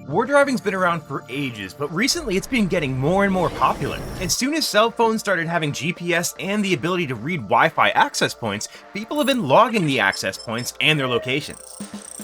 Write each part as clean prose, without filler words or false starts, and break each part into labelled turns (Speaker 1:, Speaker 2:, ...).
Speaker 1: Wardriving's been around for ages, but recently it's been getting more and more popular. As soon as cell phones started having GPS and the ability to read Wi-Fi access points, people have been logging the access points and their locations.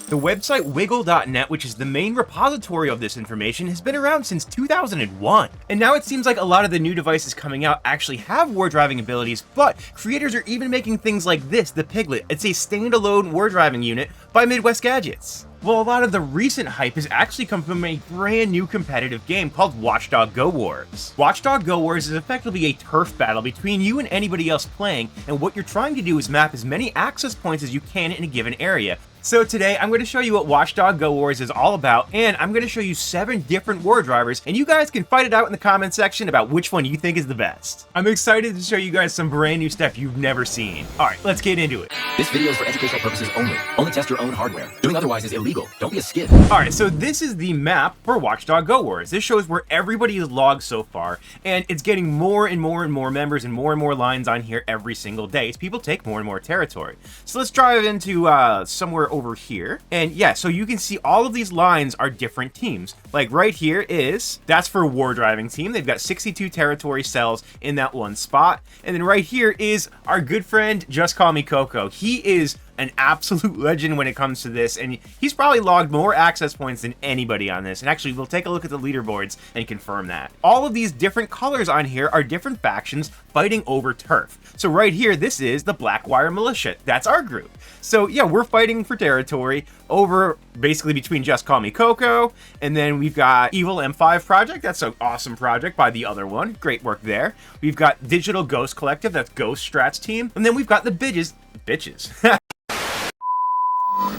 Speaker 1: The website wiggle.net, which is the main repository of this information, has been around since 2001. And now it seems like a lot of the new devices coming out actually have wardriving abilities, but creators are even making things like this, the Piglet. It's a standalone wardriving unit by Midwest Gadgets. Well, a lot of the recent hype has actually come from a brand new competitive game called Watchdog Go Wars. Watchdog Go Wars is effectively a turf battle between you and anybody else playing, and what you're trying to do is map as many access points as you can in a given area. So today, I'm going to show you what Watchdog Go Wars is all about, and I'm going to show you 7 different Wardrivers, and you guys can fight it out in the comment section about which one you think is the best. I'm excited to show you guys some brand new stuff you've never seen. Alright, let's get into it.
Speaker 2: This video is for educational purposes only. Only test your own hardware. Doing otherwise is illegal. Don't be a skid.
Speaker 1: Alright, so this is the map for Watchdog Go Wars. This shows where everybody is logged so far, and it's getting more and more members and more lines on here every single day as people take more and more territory. So let's drive into somewhere over here, and yeah, so you can see all of these lines are different teams. Like right here that's for Wardriving team. They've got 62 territory cells in that one spot, and then right here is our good friend Just Call Me Coco. He is an absolute legend when it comes to this, and he's probably logged more access points than anybody on this. And actually, we'll take a look at the leaderboards and confirm that. All of these different colors on here are different factions fighting over turf. So right here, this is the Blackwire Militia. That's our group. So yeah, we're fighting for territory over basically between Just Call Me Coco, and then we've got Evil M5 Project. That's an awesome project by the other one. Great work there. We've got Digital Ghost Collective. That's Ghost Strats team. And then we've got the bitches.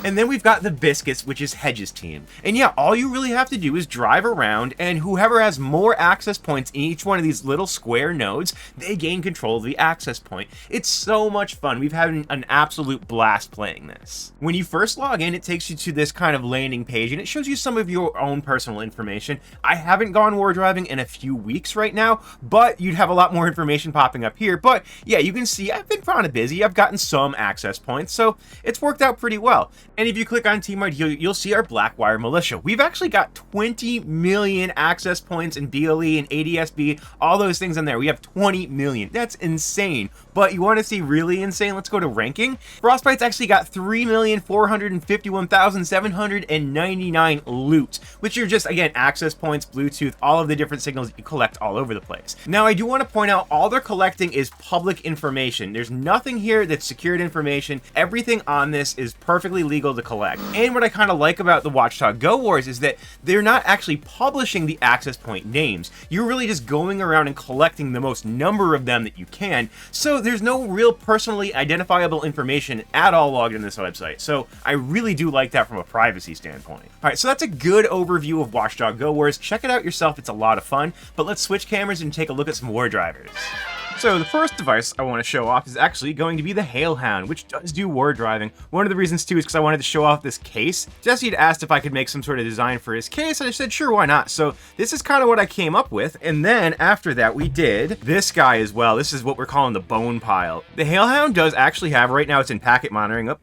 Speaker 1: And then we've got the Biscuits, which is Hedges team. And yeah, all you really have to do is drive around, and whoever has more access points in each one of these little square nodes, they gain control of the access point. It's so much fun. We've had an absolute blast playing this. When you first log in, it takes you to this kind of landing page, and it shows you some of your own personal information. I haven't gone Wardriving in a few weeks right now, but you'd have a lot more information popping up here. But yeah, you can see I've been kind of busy. I've gotten some access points, so it's worked out pretty well. And if you click on team right here, you'll see our Blackwire Militia. We've actually got 20 million access points in BLE and ADSB, all those things on there. We have 20 million. That's insane. But you want to see really insane? Let's go to ranking. Frostbite's actually got 3,451,799 loot, which are just, again, access points, Bluetooth, all of the different signals that you collect all over the place. Now, I do want to point out all they're collecting is public information. There's nothing here that's secured information. Everything on this is perfectly legal to collect. And what I kind of like about the Watchdog Go Wars is that they're not actually publishing the access point names. You're really just going around and collecting the most number of them that you can. So there's no real personally identifiable information at all logged in this website. So I really do like that from a privacy standpoint. All right, so that's a good overview of Watchdog Go Wars. Check it out yourself. It's a lot of fun. But let's switch cameras and take a look at some Wardrivers. So the first device I want to show off is actually going to be the Hale Hound, which does do Wardriving. One of the reasons too is because I wanted to show off this case. Jesse had asked if I could make some sort of design for his case, and I said, sure, why not? So this is kind of what I came up with. And then after that, we did this guy as well. This is what we're calling the bone pile. The Hale Hound does actually have, right now it's in packet monitoring,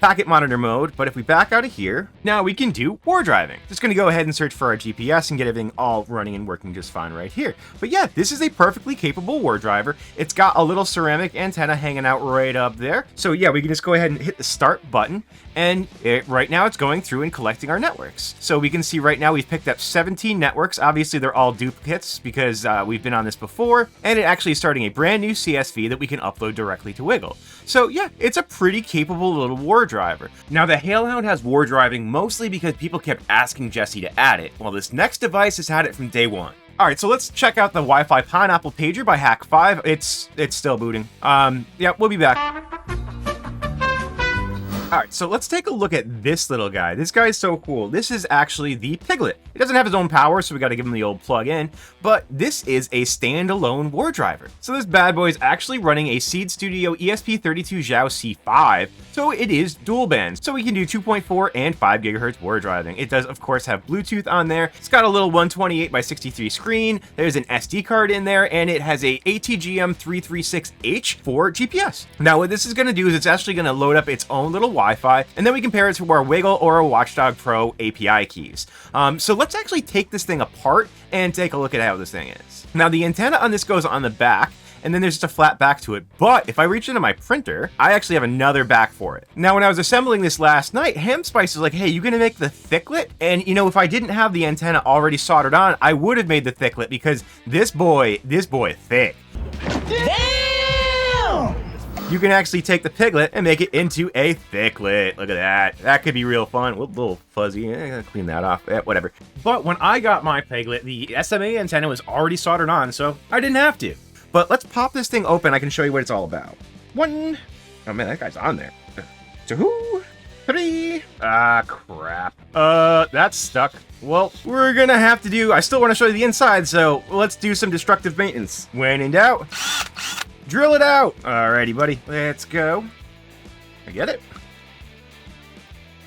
Speaker 1: packet monitor mode. But if we back out of here, now we can do Wardriving. Just going to go ahead and search for our GPS and get everything all running and working just fine right here. But yeah, this is a perfectly capable Wardriver. It's got a little ceramic antenna hanging out right up there. So yeah, we can just go ahead and hit the start button, and right now it's going through and collecting our networks. So we can see right now we've picked up 17 networks. Obviously they're all duplicates because we've been on this before, and it actually is starting a brand new CSV that we can upload directly to Wiggle. So yeah, it's a pretty capable little Wardriver. Now the Hale Hound has Wardriving mostly because people kept asking Jesse to add it, while this next device has had it from day one. All right, so let's check out the Wi-Fi Pineapple Pager by Hack5. It's still booting. Yeah, we'll be back. All right, so let's take a look at this little guy. This guy is so cool. This is actually the Piglet. He doesn't have his own power, so we got to give him the old plug-in, but this is a standalone Wardriver. So this bad boy is actually running a Seed Studio ESP32 C5, so it is dual band. So we can do 2.4 and 5 gigahertz Wardriving. It does, of course, have Bluetooth on there. It's got a little 128 by 63 screen. There's an SD card in there, and it has a ATGM 336H for GPS. Now, what this is going to do is it's actually going to load up its own little Wi-Fi, and then we compare it to our Wiggle or a Watchdog Pro API keys. So let's actually take this thing apart and take a look at how this thing is. Now the antenna on this goes on the back, and then there's just a flat back to it. But if I reach into my printer, I actually have another back for it. Now, when I was assembling this last night, Hamspice was like, hey, you gonna make the thicklet? And you know, if I didn't have the antenna already soldered on, I would have made the thicklet because this boy thick.
Speaker 3: Damn!
Speaker 1: You can actually take the Piglet and make it into a thicklet. Look at that. That could be real fun. A little fuzzy. Clean that off. Whatever. But when I got my Piglet, the SMA antenna was already soldered on, so I didn't have to. But let's pop this thing open. I can show you what it's all about. 1. Oh man, that guy's on there. 2, 3. Ah, crap. That's stuck. Well, we're gonna have to do... I still want to show you the inside, so let's do some destructive maintenance. When in doubt, drill it out. Alrighty, buddy. Let's go. I get it.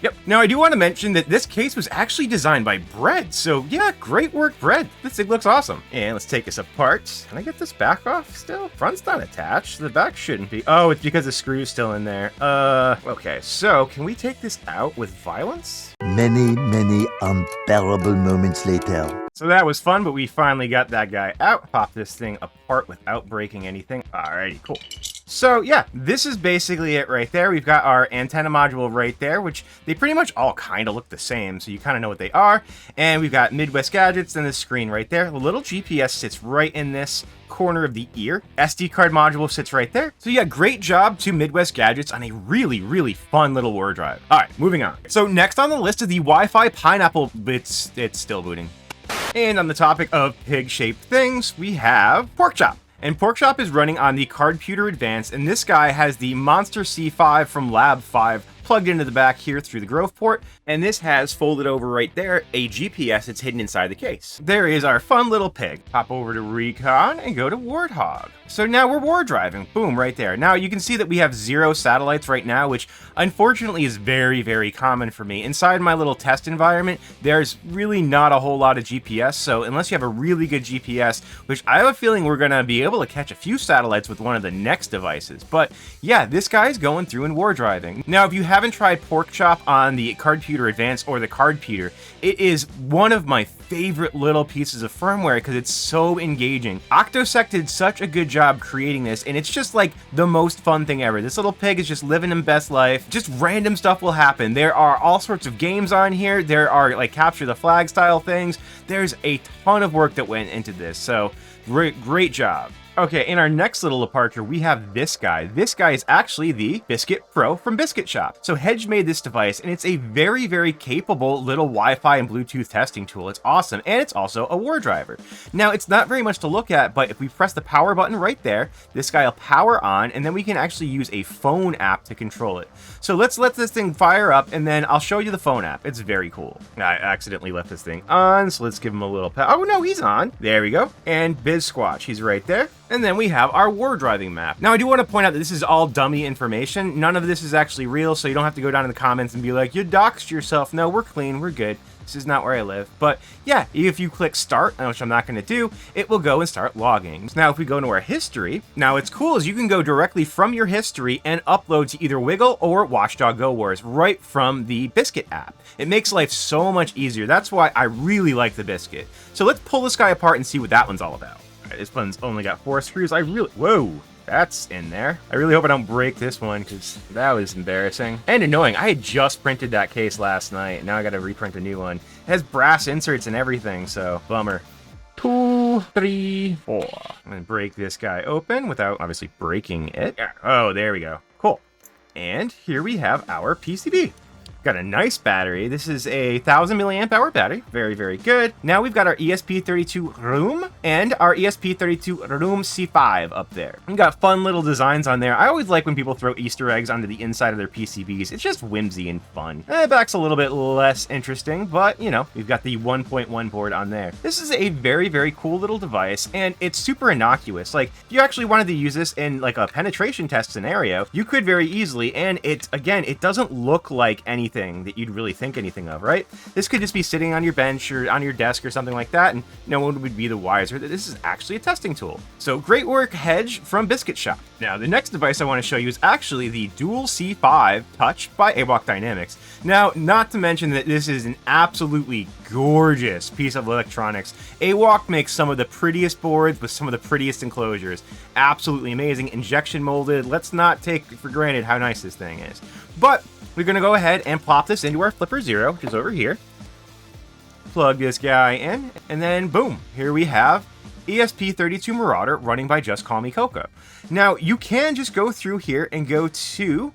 Speaker 1: Yep. Now, I do want to mention that this case was actually designed by Bread, so yeah, great work, Bread. This thing looks awesome. And let's take this apart. Can I get this back off still? Front's not attached. The back shouldn't be. Oh, it's because the screw's still in there. Okay, so can we take this out with violence?
Speaker 4: Many, many unbearable moments later.
Speaker 1: So that was fun, but we finally got that guy out. Pop this thing apart without breaking anything. Alrighty, cool. So yeah, this is basically it right there. We've got our antenna module right there, which they pretty much all kind of look the same, so you kind of know what they are. And we've got Midwest Gadgets and the screen right there. The little GPS sits right in this corner of the ear. SD card module sits right there. So yeah, great job to Midwest Gadgets on a really, really fun little war drive. All right, moving on. So next on the list is the Wi-Fi Pineapple. It's still booting. And on the topic of pig-shaped things, we have Pork Chop. And Pork Chop is running on the Cardputer Advanced, and this guy has the Monster C5 from Lab 5 plugged into the back here through the Grove port, and this has folded over right there a GPS that's hidden inside the case. There is our fun little pig. Pop over to Recon and go to Warthog. So now we're war driving. Boom, right there. Now you can see that we have 0 satellites right now, which unfortunately is very, very common for me. Inside my little test environment, there's really not a whole lot of GPS, so unless you have a really good GPS, which I have a feeling we're gonna be able to catch a few satellites with one of the next devices. But yeah, this guy's going through and war driving. Now, if you haven't tried Pork Chop on the Cardputer Advanced or the Cardputer, it is one of my favorite little pieces of firmware because it's so engaging. Octosec did such a good job creating this, and it's just like the most fun thing ever. This little pig is just living his best life. Just random stuff will happen. There are all sorts of games on here. There are like capture the flag style things. There's a ton of work that went into this, so great job. Okay, in our next little departure, we have this guy. This guy is actually the Biscuit Pro from Biscuit Shop. So Hedge made this device, and it's a very, very capable little Wi-Fi and Bluetooth testing tool. It's awesome, and it's also a war driver. Now, it's not very much to look at, but if we press the power button right there, this guy will power on, and then we can actually use a phone app to control it. So let's let this thing fire up, and then I'll show you the phone app. It's very cool. I accidentally left this thing on, so let's give him a little oh no, he's on. There we go. And Biz Squatch, he's right there. And then we have our war driving map. Now, I do want to point out that this is all dummy information. None of this is actually real, so you don't have to go down in the comments and be like, you doxed yourself. No, we're clean, we're good. This is not where I live. But yeah, if you click start, which I'm not going to do, it will go and start logging. Now, if we go into our history, now what's cool is you can go directly from your history and upload to either Wiggle or Watchdog Go Wars right from the Biscuit app. It makes life so much easier. That's why I really like the Biscuit. So let's pull this guy apart and see what that one's all about. All right, this one's only got 4 screws. Whoa, that's in there. I really hope I don't break this one because that was embarrassing and annoying. I had just printed that case last night. Now I got to reprint a new one. It has brass inserts and everything, so bummer. 2, 3, 4. I'm gonna break this guy open without obviously breaking it. Oh, there we go. Cool. And here we have our PCB. Got a nice battery. This is a 1000 milliamp hour battery. Very, very good. Now we've got our ESP32 Room and our ESP32 Room C5 up there. We've got fun little designs on there. I always like when people throw Easter eggs onto the inside of their PCBs. It's just whimsy and fun. Back's a little bit less interesting, but you know, we've got the 1.1 board on there. This is a very, very cool little device, and it's super innocuous. Like, if you actually wanted to use this in like a penetration test scenario, you could very easily, and it's, again, it doesn't look like anything anything that you'd really think anything of, right? This could just be sitting on your bench or on your desk or something like that, and no one would be the wiser that this is actually a testing tool. So great work, Hedge from Biscuit Shop. Now, the next device I want to show you is actually the Dual C5 Touch by Awok Dynamics. Now, not to mention that this is an absolutely gorgeous piece of electronics. Awok makes some of the prettiest boards with some of the prettiest enclosures. Absolutely amazing, injection molded. Let's not take for granted how nice this thing is. But we're going to go ahead and plop this into our Flipper Zero, which is over here. Plug this guy in, and then boom, here we have ESP32 Marauder running by Just Call Me Coco. Now, you can just go through here and go to,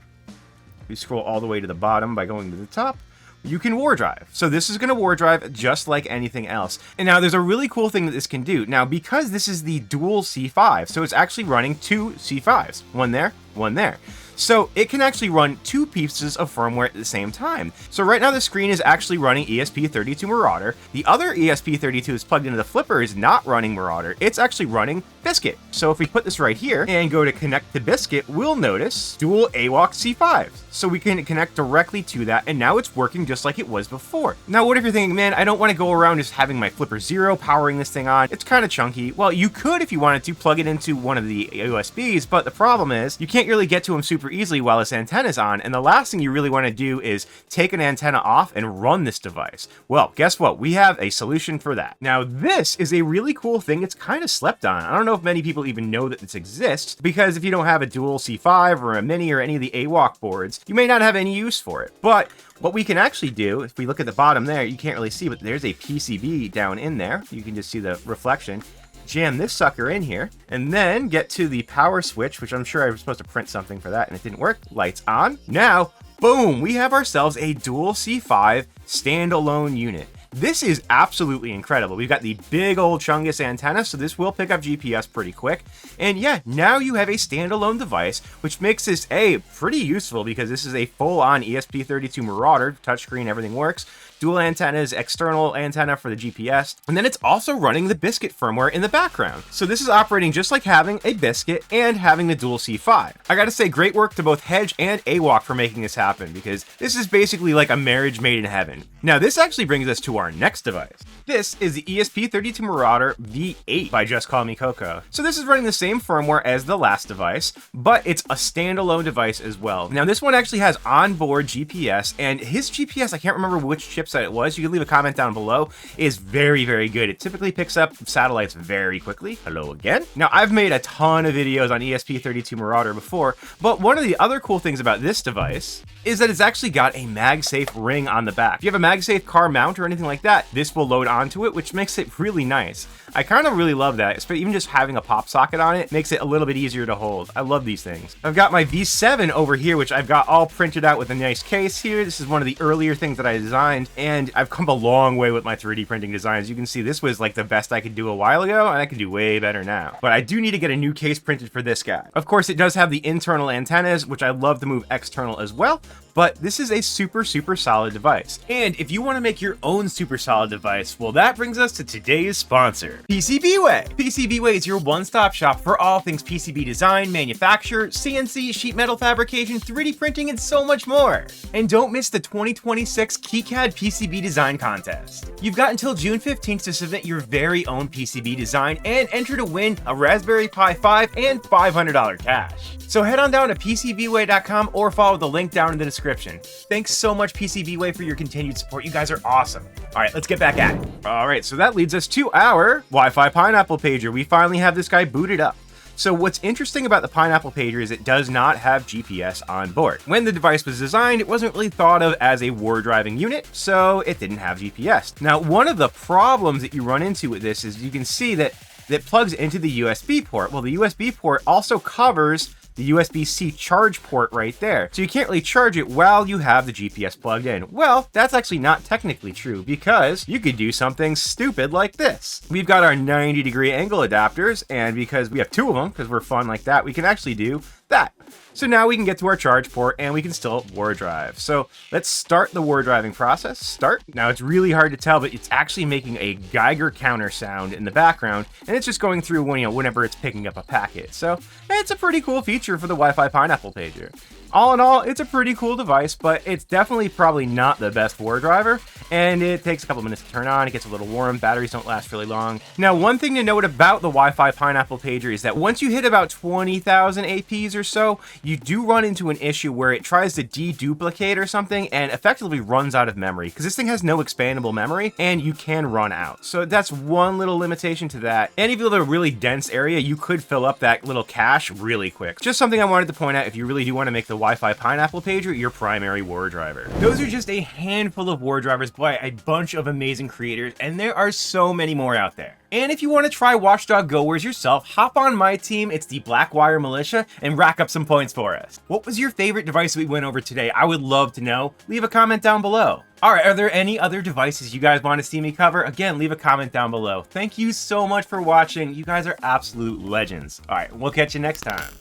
Speaker 1: we scroll all the way to the bottom by going to the top, you can Wardrive. So this is going to Wardrive just like anything else. And now there's a really cool thing that this can do. Now, because this is the dual C5, so it's actually running two C5s, one there, one there. So it can actually run two pieces of firmware at the same time. So right now the screen is actually running ESP32 Marauder. The other ESP32 is plugged into the Flipper is not running Marauder. It's actually running Biscuit. So if we put this right here and go to connect to Biscuit, we'll notice dual Awok C5s. So we can connect directly to that, and now it's working just like it was before. Now, what if you're thinking, man, I don't want to go around just having my Flipper Zero powering this thing on. It's kind of chunky. Well, you could, if you wanted to, plug it into one of the USBs, but the problem is you can't really get to them super easily while this antenna's on, and the last thing you really want to do is take an antenna off and run this device. Well, guess what? We have a solution for that. Now, this is a really cool thing. It's kind of slept on. I don't know if many people even know that this exists, because if you don't have a dual C5 or a mini or any of the Awok boards, you may not have any use for it. But what we can actually do, if we look at the bottom there, you can't really see, but there's a PCB down in there. You can just see the reflection. Jam this sucker in here, and then get to the power switch, which I'm sure I was supposed to print something for that, and it didn't work. Lights on. Now, boom, we have ourselves a dual C5 standalone unit. This is absolutely incredible. We've got the big old Chungus antenna, so this will pick up GPS pretty quick. And yeah, now you have a standalone device, which makes this pretty useful because this is a full-on ESP32 Marauder, touchscreen, everything works. Dual antennas, external antenna for the GPS, and then it's also running the Biscuit firmware in the background. So this is operating just like having a Biscuit and having the dual C5. I gotta say, great work to both Hedge and Awok for making this happen, because this is basically like a marriage made in heaven. Now, this actually brings us to our next device. This is the ESP32 Marauder V8 by Just Call Me Coco. So this is running the same firmware as the last device, but it's a standalone device as well. Now, this one actually has onboard GPS, and his GPS, I can't remember which chipset it was, you can leave a comment down below, is very, very good. It typically picks up satellites very quickly. Hello again. Now, I've made a ton of videos on ESP32 Marauder before, but one of the other cool things about this device is that it's actually got a MagSafe ring on the back. If you have a MagSafe car mount or anything like that, this will load onto it, which makes it really nice. I kind of really love that. Even just having a pop socket on it makes it a little bit easier to hold. I love these things. I've got my V7 over here, which I've got all printed out with a nice case here. This is one of the earlier things that I designed, and I've come a long way with my 3D printing designs. You can see this was like the best I could do a while ago, and I can do way better now. But I do need to get a new case printed for this guy. Of course, it does have the internal antennas, which I love to move external as well. But this is a super, super solid device. And if you want to make your own super solid device, well, that brings us to today's sponsor, PCBWay. PCBWay is your one-stop shop for all things PCB design, manufacture, CNC, sheet metal fabrication, 3D printing, and so much more. And don't miss the 2026 KiCad PCB Design Contest. You've got until June 15th to submit your very own PCB design and enter to win a Raspberry Pi 5 and $500 cash. So head on down to PCBWay.com or follow the link down in the description. Thanks so much, PCBWay, for your continued support. You guys are awesome. All right, let's get back at it. All right, so that leads us to our Wi-Fi Pineapple Pager. We finally have this guy booted up. So what's interesting about the Pineapple Pager is it does not have GPS on board. When the device was designed, it wasn't really thought of as a Wardriving unit, so it didn't have GPS. Now, one of the problems that you run into with this is you can see that it plugs into the USB port. Well, the USB port also covers the USB-C charge port right there. So you can't really charge it while you have the GPS plugged in. Well, that's actually not technically true, because you could do something stupid like this. We've got our 90-degree angle adapters, and because we have two of them, because we're fun like that, we can actually do that. So now we can get to our charge port and we can still Wardrive. So let's start the Wardriving process. Start. Now it's really hard to tell, but it's actually making a Geiger counter sound in the background, and it's just going through when, whenever it's picking up a packet. So it's a pretty cool feature for the Wi-Fi Pineapple Pager. All in all, it's a pretty cool device, but it's definitely probably not the best Wardriver, and it takes a couple minutes to turn on, it gets a little warm, batteries don't last really long. Now, one thing to note about the Wi-Fi Pineapple Pager is that once you hit about 20,000 APs or so, you do run into an issue where it tries to deduplicate or something and effectively runs out of memory, because this thing has no expandable memory, and you can run out. So that's one little limitation to that. And if you live in a really dense area, you could fill up that little cache really quick. Just something I wanted to point out if you really do want to make the Wi-Fi Pineapple Pager your primary Wardriver. Those are just a handful of Wardrivers by a bunch of amazing creators, and there are so many more out there. And if you want to try Watchdog Go Wars yourself, hop on my team, it's the Blackwire Militia, and rack up some points for us. What was your favorite device we went over today? I would love to know. Leave a comment down below. Alright, are there any other devices you guys want to see me cover? Again, leave a comment down below. Thank you so much for watching. You guys are absolute legends. Alright, we'll catch you next time.